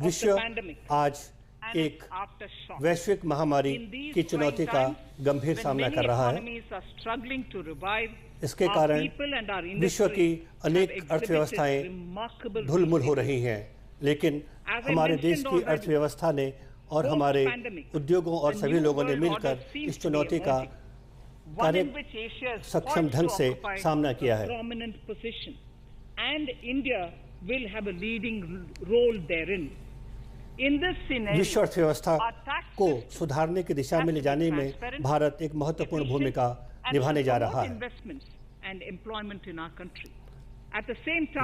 विश्व आज एक वैश्विक महामारी की चुनौती का गंभीर सामना कर रहा है। इसके कारण विश्व की अनेक अर्थव्यवस्थाएं ढुलमुल हो रही हैं, लेकिन हमारे देश की अर्थव्यवस्था ने और हमारे उद्योगों और सभी लोगों ने मिलकर इस चुनौती का सक्षम ढंग से सामना किया है। विश्व अर्थव्यवस्था को सुधारने की दिशा में ले जाने में भारत एक महत्वपूर्ण भूमिका निभाने जा रहा है।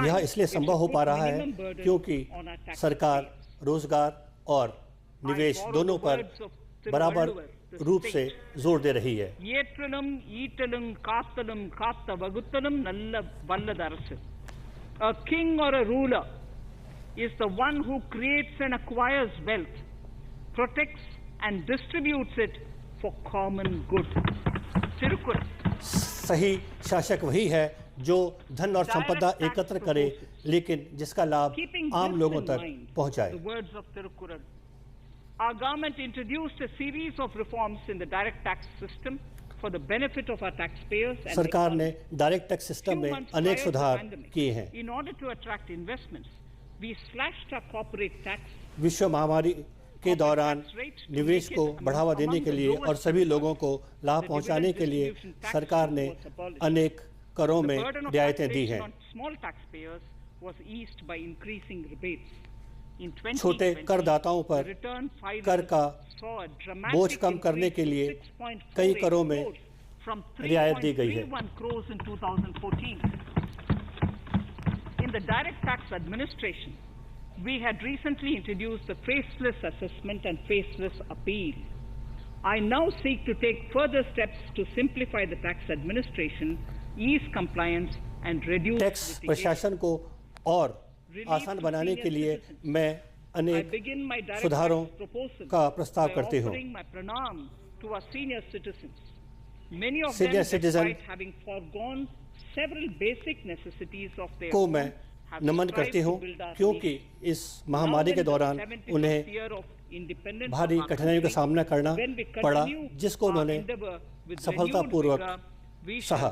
यह इसलिए संभव हो पा रहा है क्योंकि सरकार रोजगार और निवेश दोनों पर बराबर रूप से जोर दे रही है। A king or a ruler is the one who creates and acquires wealth, protects and distributes it for common good. Tirukkural. सही शासक वही है जो धन और संपदा एकत्र करे, लेकिन जिसका लाभ आम लोगों तक पहुंचाए। The words of Tirukkural. Our government introduced a series of reforms in the direct tax system for the benefit of our taxpayers and सरकार ने डायरेक्ट टैक्स सिस्टम में अनेक सुधार किए हैं। In order to attract investments, we slashed our corporate tax. विश्व महामारी के दौरान निवेश को बढ़ावा देने के लिए और सभी लोगों को लाभ पहुंचाने के लिए सरकार ने अनेक करों में रियायतें दी हैं। छोटे करदाताओं पर कर का बोझ कम करने के लिए कई करों में रियायत दी गई है। In the direct tax administration, we had recently introduced the faceless assessment and faceless appeal. I now seek to take further steps to simplify the tax administration, ease compliance and reduce tax प्रशासन को और आसान बनाने के लिए मैं अनेक सुधारों का प्रस्ताव करती हूँ। सीनियर सिटीजन को मैं नमन करती हूँ, क्योंकि इस महामारी के दौरान उन्हें भारी कठिनाइयों का सामना करना पड़ा, जिसको उन्होंने सफलतापूर्वक सहा।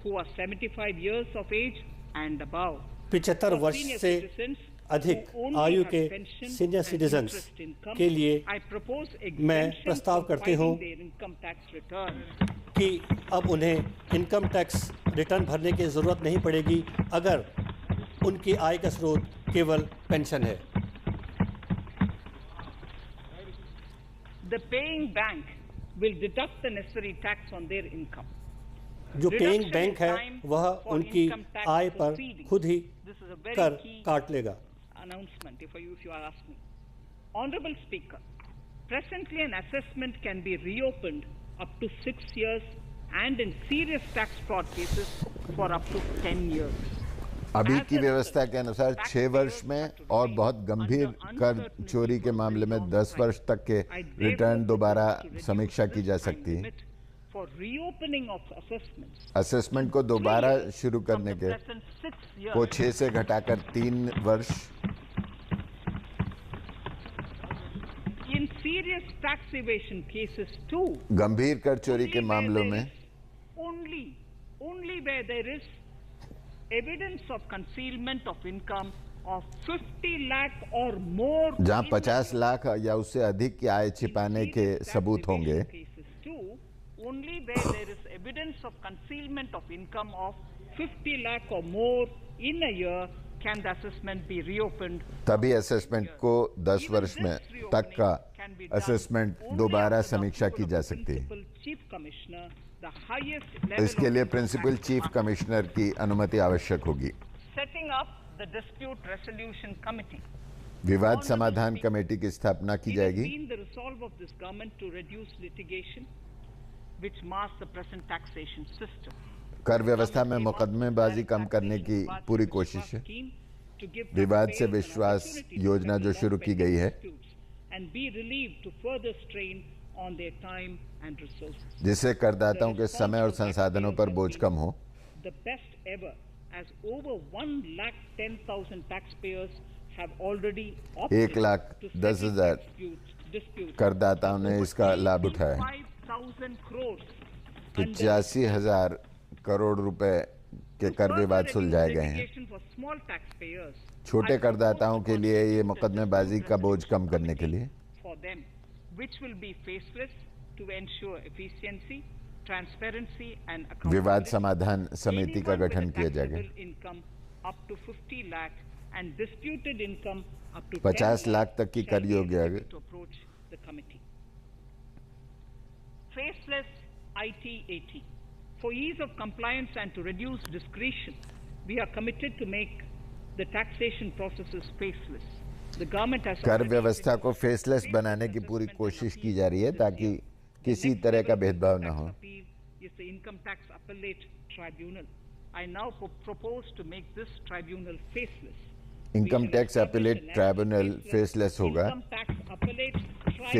who are 75 years of age and above. 75 वर्ष से अधिक आयु के सीनियर सिटीजन्स के लिए मैं प्रस्ताव करती हूँ कि अब उन्हें इनकम टैक्स रिटर्न भरने की ज़रूरत नहीं पड़ेगी अगर उनकी आय का स्रोत केवल पेंशन है। The paying bank will deduct the necessary tax on their income. जो पेइंग बैंक है वह उनकी आय पर खुद ही कर काट लेगा। Announcement if you are asking. Honorable Speaker, presently an assessment can be reopened up to 6 years and in serious tax fraud cases for up to 10 years. अभी की व्यवस्था के अनुसार 6 वर्ष में और बहुत गंभीर कर चोरी के मामले में 10 वर्ष तक के रिटर्न दोबारा समीक्षा की जा सकती है। असेसमेंट को दोबारा शुरू करने के को 6 से घटाकर 3 वर्ष। गंभीर कर चोरी के मामलों में जहां 50 लाख या उससे अधिक की आय छिपाने के सबूत होंगे, only where there is evidence of concealment of income of 50 lakh or more in a year can the assessment be reopened. तभी असेसमेंट को 10 वर्ष में तक का असेसमेंट दोबारा समीक्षा की जा सकती है। इसके लिए प्रिंसिपल चीफ कमिश्नर की अनुमति आवश्यक होगी। Setting up the dispute resolution committee. विवाद समाधान कमेटी की स्थापना की जाएगी। The resolve of this government to reduce litigation which masks the present taxation system. कर व्यवस्था में मुकदमेबाजी कम करने की पूरी कोशिश है। विवाद से विश्वास योजना जो शुरू की गई है, जिससे करदाताओं के समय और संसाधनों पर बोझ कम हो। as over 1,10,000 taxpayers have already opted 1,10,000 disputes. करदाताओं ने इसका लाभ उठाया। 5,000 crores 85,000 करोड़ रुपए के कर विवाद सुलझाए गए हैं। for small taxpayers. छोटे करदाताओं के लिए ये मुकदमेबाजी का बोझ कम करने के लिए For them, which will be faceless to ensure efficiency, transparency and विवाद accountability. समाधान समिति का Anyone with गठन a किया जाएगा। taxable income up to 50 lakh and disputed income up to 50 10 lakh तक की shall कर be योग्य able to approach the committee. Faceless IT-AT. For ease of compliance and to reduce discretion, we are committed to make the taxation processes faceless. The government has कर already व्यवस्था को faceless बनाने की पूरी कोशिश की जा रही है ताकि किसी तरह का भेदभाव न हो। Is the Income Tax Appellate Tribunal. I now propose to make this tribunal faceless. Income tax appellate tribunal faceless होगा। Income tax